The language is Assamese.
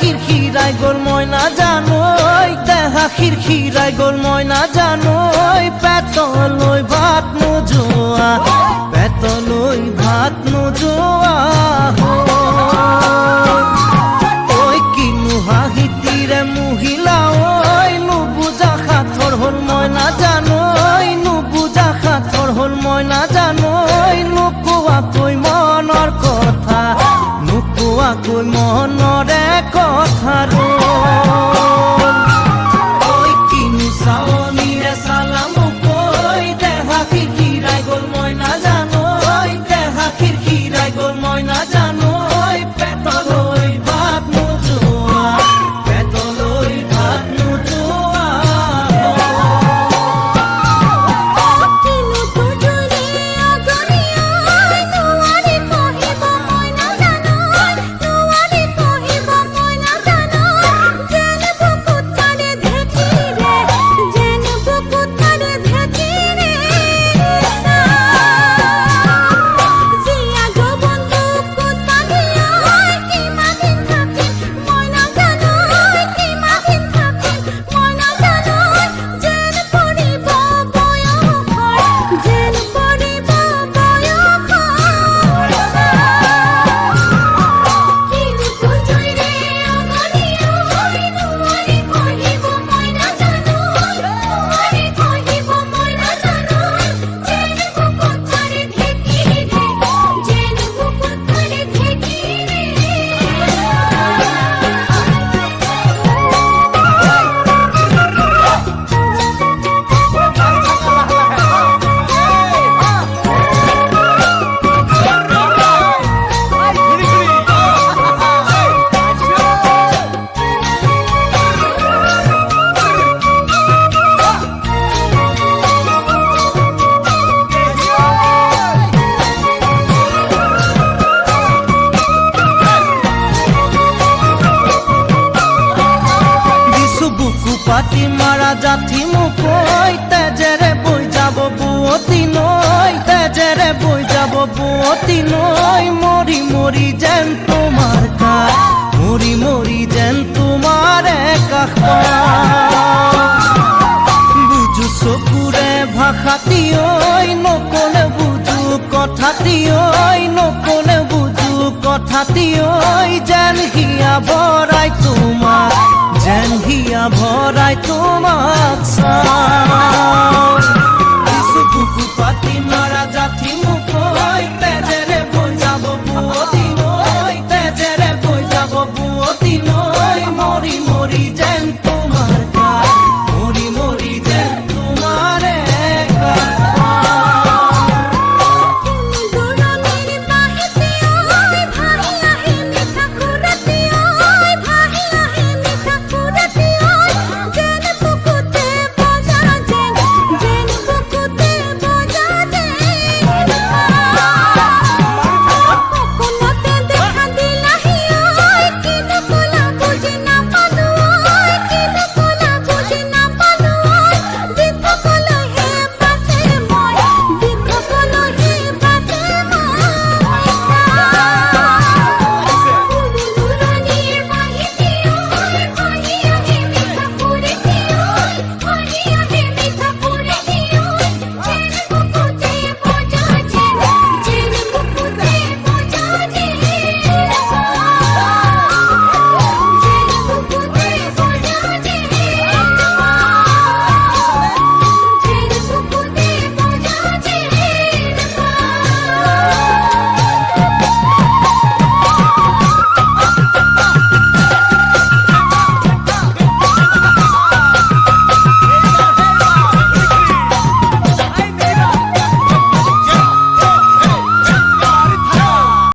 খিৰখিৰাই গ'ল মই নাজানো, দেহা খিৰখিৰাই গ'ল মই নাজানো, পেটলৈ ভাত নোযোৱা, পেটলৈ ভাত নোযোৱা ঐ কিনো হাঁহিতিৰে মহিলা ঐ নুবুজা সাঁথৰ হ'ল মই নাজানো, নুবুজা সাঁথৰ হ'ল মই নাজানো, নোকোৱাকৈ মনৰ কথা, নোকোৱাকৈ মনৰে কথাৰো ঐ কিনো চাৱনিৰে চালা মোক ঐ, দেহা খিৰখিৰাই গ'ল মই নাজানো, দেহা খিৰখিৰাই গ'ল মই নাজানো, পেটলৈ ভাত নোযোৱা, পেটলৈ ভাত নোযোৱা পাতি মাৰা জাঠি মোক ঐ, তেজেৰে বৈ যাব বুৱতী নৈ, তেজেৰে বৈ যাব বুৱতী নৈ, মৰি মৰি যেন তোমাৰ কাষ, মৰি মৰি যেন তোমাৰে কাষ বুজো চকুৰে ভাষাটি ঐ, নকলে বুজো কথাটি ঐ, নকলে বুজো কথাটি ঐ, যেন হিয়া ভৰাই তোমাক, যেন হিয়া ভৰাই তোমাক চাওঁ।